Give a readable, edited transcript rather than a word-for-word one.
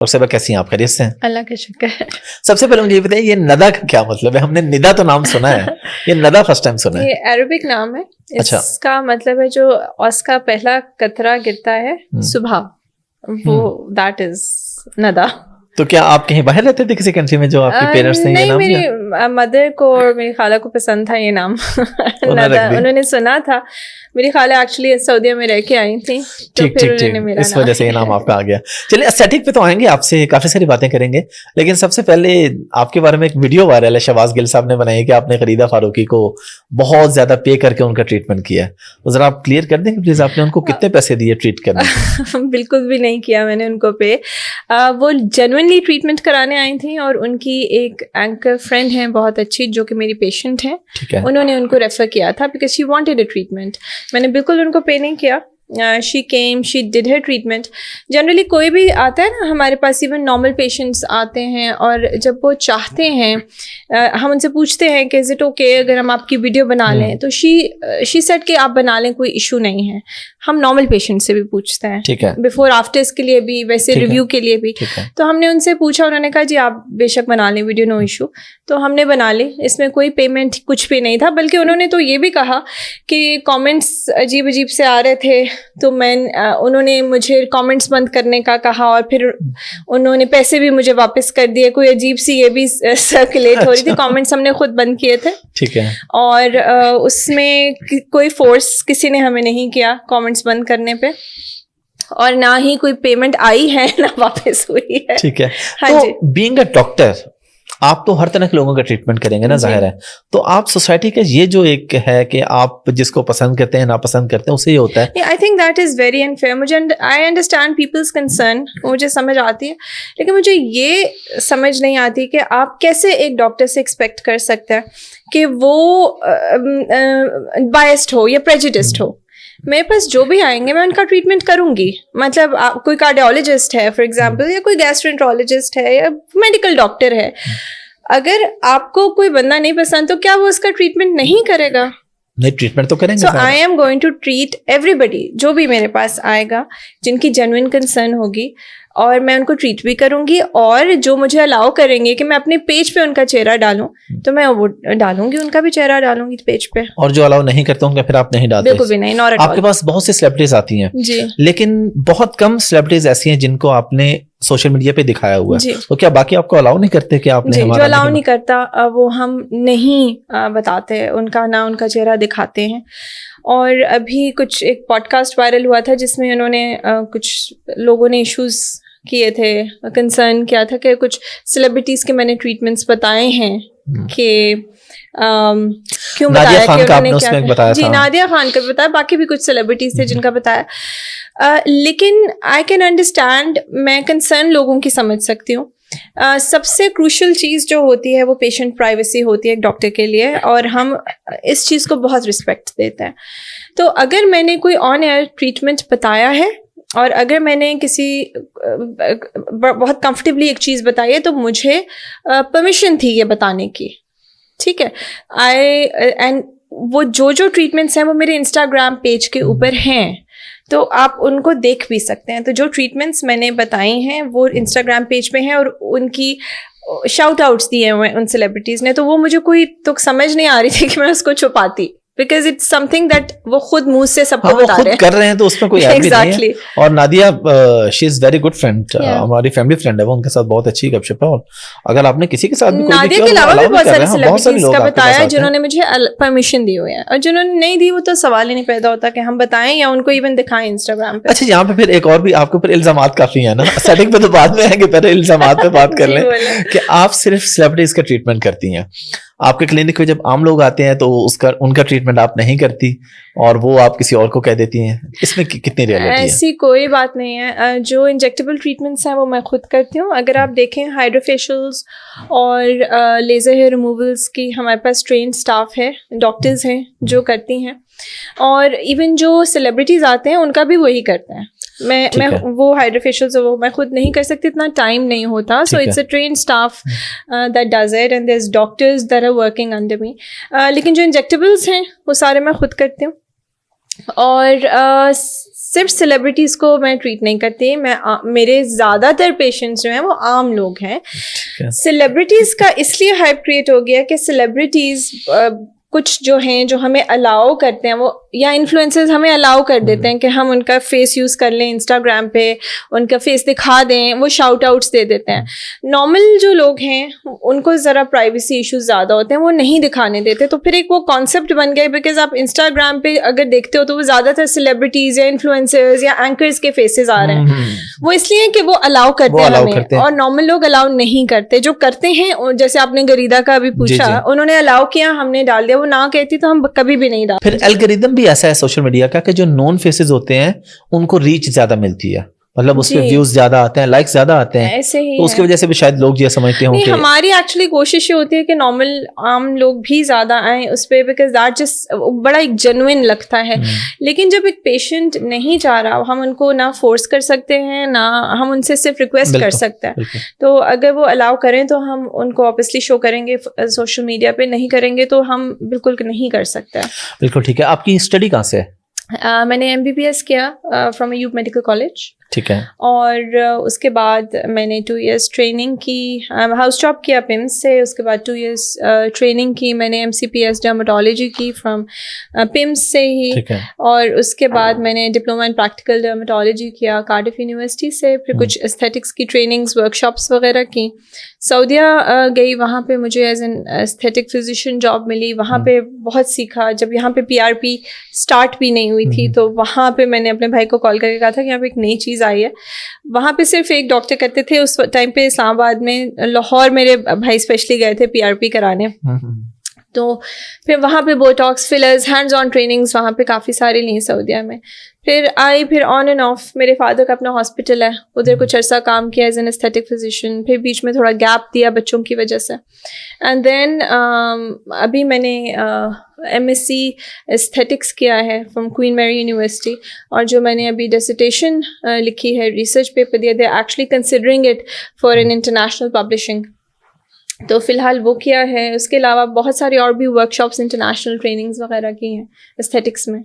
और सब कैसी हैं आप, खैरियत से हैं? अल्लाह का शुक्र है। सबसे पहले मुझे ये बताइए, ये नदा का क्या मतलब है? हमने निदा तो नाम सुना है, ये नदा फर्स्ट टाइम सुना है। ये अरबिक नाम है। अच्छा। इसका मतलब है जो उसका पहला कतरा गिरता है सुबह, वो दैट इज नदा। तो क्या आप कहीं बाहर रहते थे किसी कंट्री में जो आपके पेरेंट्स ने ये नाम दिया? नहीं, मेरी मदर को और मेरी खाला को पसंद था ये नाम नदा, उन्होंने सुना था। मेरी खाला एक्चुअली सऊदीया में रह के आई थी, तो ठीक फिर ठीक ठीक, मेरा इस वजह से ये नाम आपका आ गया। चलिए एस्थेटिक पे तो आएंगे, आपसे काफी सारी बातें करेंगे, लेकिन सबसे पहले आपके बारे में एक वीडियो वायरल है, शहबाज गिल साहब ने बनाई कि आपने फरीदा फारूकी को बहुत ज्यादा पे करके उनका ट्रीटमेंट किया है। तो जरा आप क्लियर कर देंगे प्लीज, आपने उनको कितने पैसे दिए ट्रीट करने? बिल्कुल भी नहीं किया मैंने उनको पे। वो जेन्युइनली ट्रीटमेंट कराने आई थी, और उनकी एक एंकर फ्रेंड है बहुत अच्छी जो कि मेरी पेशेंट है, उन्होंने उनको रेफर किया था because she wanted a treatment. मैंने बिल्कुल उनको पे नहीं किया। She came, she did her treatment. Generally कोई भी आता है ना हमारे पास, इवन नॉर्मल पेशेंट्स आते हैं, और जब वो चाहते हैं, हम उनसे पूछते हैं कि इज इट ओके अगर हम आपकी वीडियो बना लें, तो शी सेड कि आप बना लें, कोई इशू नहीं है। हम नॉर्मल पेशेंट से भी पूछते हैं, ठीक है, बिफोर आफ्टर्स के लिए भी, वैसे रिव्यू के लिए भी। तो हमने उनसे पूछा, उन्होंने कहा जी आप बेशक बना लें वीडियो, नो इशू। तो हमने बना ली, इसमें कोई पेमेंट कुछ भी नहीं था, बल्कि उन्होंने तो ये भी कहा कि कमेंट्स अजीब अजीब से आ रहे थे, तो उन्होंने मुझे कमेंट्स बंद करने का कहा, और फिर उन्होंने पैसे भी मुझे वापस कर दिए। कोई अजीब सी ये भी सर्कुलेट हो रही थी, कमेंट्स हमने खुद बंद किए थे, ठीक है, और उसमें कोई फोर्स किसी ने हमें नहीं किया कमेंट्स बंद करने पे, और ना ही कोई पेमेंट आई है ना वापस हुई है। ठीक है। हाँ तो जी, बीइंग अ डॉक्टर आप तो हर तरह के लोगों का ट्रीटमेंट करेंगे ना, जाहिर है। तो आप सोसाइटी का ये जो एक है कि आप जिसको पसंद करते हैं नापसंद करते हैं, उससे ये होता है। I think that is very unfair. मुझे आई अंडरस्टैंड पीपल्स कंसर्न, मुझे समझ आती है, लेकिन मुझे ये समझ नहीं आती कि आप कैसे एक डॉक्टर से एक्सपेक्ट कर सकते हैं कि वो बायस्ड हो या प्रेजुडिस्ड हो। मेरे पास जो भी आएंगे मैं उनका ट्रीटमेंट करूंगी। मतलब कोई कार्डियोलॉजिस्ट है फॉर एग्जांपल, या कोई गैस्ट्रोएंटरोलॉजिस्ट है, या मेडिकल डॉक्टर है, अगर आपको कोई बंदा नहीं पसंद तो क्या वो उसका ट्रीटमेंट नहीं करेगा? नहीं, ट्रीटमेंट तो करेंगे। So I am going to treat everybody, जो भी मेरे पास आएगा जिनकी जेन्युइन कंसर्न होगी, और मैं उनको ट्रीट भी करूंगी, और जो मुझे अलाउ करेंगे कि मैं अपने पेज पे उनका चेहरा डालूं तो मैं वो डालूंगी, उनका भी चेहरा डालूंगी पेज पे। और जो अलाउ नहीं करते होंगे फिर आप नहीं डालते? बिल्कुल भी नहीं, नॉट एट ऑल। आपके पास बहुत सी सेलिब्रिटीज आती हैं जी, लेकिन बहुत कम सेलिब्रिटीज ऐसी हैं जिनको आपने सोशल मीडिया पे दिखाया हुआ है, तो क्या बाकी आपको अलाउ नहीं करते कि आपने? जी, जो अलाउ नहीं करता वो हम नहीं बताते उनका, ना उनका चेहरा दिखाते हैं। और अभी कुछ एक पॉडकास्ट वायरल हुआ था जिसमें उन्होंने कुछ लोगों ने इश्यूज किए थे, कंसर्न किया था कि कुछ सेलिब्रिटीज के मैंने ट्रीटमेंट्स बताए हैं कि क्यों बताया कि उन्होंने क्या बताया। जी, नादिया खान का बताया, बाकी भी कुछ सेलिब्रिटीज थे जिनका बताया। लेकिन आई कैन अंडरस्टैंड, मैं कंसर्न लोगों की समझ सकती हूँ। सबसे क्रूशल चीज़ जो होती है वो पेशेंट प्राइवेसी होती है एक डॉक्टर के लिए, और हम इस चीज़ को बहुत रिस्पेक्ट देते हैं। तो अगर मैंने कोई ऑन एयर ट्रीटमेंट बताया है, और अगर मैंने किसी बहुत कंफर्टेबली एक चीज़ बताई है, तो मुझे परमिशन थी ये बताने की, ठीक है। एंड वो जो ट्रीटमेंट्स हैं वो मेरे इंस्टाग्राम पेज के ऊपर हैं, तो आप उनको देख भी सकते हैं। तो जो ट्रीटमेंट्स मैंने बताई हैं वो इंस्टाग्राम पेज पे हैं, और उनकी शाउट आउट्स दिए हुए उन सेलिब्रिटीज़ ने, तो वो मुझे कोई तो समझ नहीं आ रही थी कि मैं उसको छुपाती, बिकॉज इट्स समथिंग दैट वो खुद मुंह से सबको बता रहे हैं, कर रहे हैं, तो उसमें कोई ऐप भी नहीं है। और Nadia she is very good friend, हमारी फैमिली फ्रेंड है, वो उनके साथ बहुत अच्छी गपशप है। और अगर आपने किसी के साथ भी कोई नादिया के अलावा भी बहुत सारे सेलिब्रिटीज का बताया जिन्होंने मुझे परमिशन दी हुई है, और जिन्होंने नहीं दी वो तो सवाल ही नहीं पैदा होता कि हम बताएं या उनको इवन दिखाएं इंस्टाग्राम पे। अच्छा, यहाँ पे फिर एक और भी आपके ऊपर इल्जामात काफी है ना, सेटिंग पे तो बाद में है कि पहले इल्जामात पे बात कर लें कि आप सिर्फ सेलिब्रिटीज का ट्रीटमेंट करती हैं। आपके क्लिनिक पे जब आम लोग आते हैं तो उनका ट्रीटमेंट आप नहीं करती, और वो आप किसी और को कह देती हैं। इसमें कितनी रियलिटी है? ऐसी कोई बात नहीं है। जो इंजेक्टेबल ट्रीटमेंट्स हैं वो मैं खुद करती हूँ। अगर आप देखें हाइड्रोफेशियल्स और लेज़र हेयर रिमूवल्स की हमारे पास ट्रेन स्टाफ है, डॉक्टर्स हैं जो करती हैं, और इवन जो सेलिब्रिटीज़ आते हैं उनका भी वही करते हैं। मैं वो हाइड्रोफेशियल्स वो मैं खुद नहीं कर सकती, इतना टाइम नहीं होता। So it's a train staff that does it, and there is doctors that are working under me. लेकिन जो इंजेक्टेबल्स हैं वो सारे मैं खुद करती हूँ। और सिर्फ सेलिब्रिटीज़ को मैं ट्रीट नहीं करती, मैं मेरे ज़्यादातर पेशेंट्स जो हैं वो आम लोग हैं। सेलिब्रिटीज़ का इसलिए हाइप क्रिएट हो गया कि सेलिब्रिटीज़ कुछ जो हैं जो हमें अलाउ करते हैं, वो या इन्फ्लुएंसर्स हमें अलाउ कर देते हैं कि हम उनका फेस यूज़ कर लें इंस्टाग्राम पे, उनका फेस दिखा दें, वो शाउट आउट्स दे देते हैं। नॉर्मल जो लोग हैं उनको ज़रा प्राइवेसी इश्यूज ज़्यादा होते हैं, वो नहीं दिखाने देते। तो फिर एक वो कॉन्सेप्ट बन गया, बिकॉज आप इंस्टाग्राम पे अगर देखते हो तो वो ज़्यादातर सेलिब्रिटीज़ या इन्फ्लुएंसर्स या एंकर्स के फेसेस आ रहे हैं। वो इसलिए कि वो अलाउ करते हैं हमें, और नॉर्मल लोग अलाउ नहीं करते। जो करते हैं, जैसे आपने गरीदा का अभी पूछा, उन्होंने अलाउ किया, हमने डाल दिया, वो ना कहती तो हम कभी भी नहीं डालते। फिर एल्गोरिदम भी ऐसा है सोशल मीडिया का कि जो नॉन फेसेस होते हैं उनको रीच ज्यादा मिलती है, मतलब उस पे व्यूज ज्यादा आते हैं, लाइक्स ज्यादा आते हैं, ऐसे ही तो उसकी वजह से भी शायद लोग ये समझते होंगे। नहीं, हमारी एक्चुअली कोशिश ये होती है कि नॉर्मल आम लोग भी ज्यादा आए उस पे, बिकॉज दैट जस्ट बड़ा एक जेन्युइन लगता है। लेकिन जब एक पेशेंट नहीं चाह रहा, हम उनको ना फोर्स कर सकते हैं, ना हम उनसे सिर्फ रिक्वेस्ट कर सकते हैं। तो अगर वो अलाउ करें तो हम उनको ऑब्वियसली शो करेंगे सोशल मीडिया पे, नहीं करेंगे तो हम बिल्कुल नहीं कर सकते। बिल्कुल ठीक है। आपकी स्टडी कहाँ से है? मैंने MBBS किया फ्रॉम अयूब मेडिकल कॉलेज। ठीक है। और उसके बाद मैंने 2 years ट्रेनिंग की, हाउस जॉब किया पिम्स से। उसके बाद 2 years ट्रेनिंग की मैंने MCPS डर्मेटोलॉजी की फ्रॉम पिम्स से ही। ठीक है। और उसके बाद मैंने डिप्लोमा इन प्रैक्टिकल डर्मेटोलॉजी किया कार्डिफ यूनिवर्सिटी से। फिर कुछ एस्थेटिक्स की ट्रेनिंग्स, वर्कशॉप्स वगैरह की। सऊदीया गई, वहाँ पे मुझे as an aesthetic physician job मिली। वहाँ पे बहुत सीखा। जब यहाँ पे PRP स्टार्ट भी नहीं हुई थी, तो वहाँ पे मैंने अपने भाई को कॉल करके कहा था कि यहाँ पे एक नई चीज़ आई है। वहाँ पे सिर्फ एक डॉक्टर करते थे उस टाइम पे इस्लामाबाद में। लाहौर मेरे भाई स्पेशली गए थे PRP कराने। तो फिर वहाँ पे Botox, fillers, hands on trainings वहाँ पे काफ़ी सारी ली सऊदीया में। फिर आई, फिर ऑन एंड ऑफ मेरे फादर का अपना हॉस्पिटल है, उधर कुछ अर्सा काम किया एज एन एस्थेटिक फिजिशियन। फिर बीच में थोड़ा गैप दिया बच्चों की वजह से। एंड देन अभी मैंने MSc एस्थेटिक्स किया है फ्रॉम क्वीन मैरी यूनिवर्सिटी। और जो मैंने अभी डिसर्टेशन लिखी है, रिसर्च पेपर दिया, they actually considering it for an international publishing. तो फ़िलहाल वो किया है। उसके अलावा बहुत सारी और भी वर्कशॉप्स, इंटरनेशनल ट्रेनिंग्स वगैरह की हैं एस्थेटिक्स में।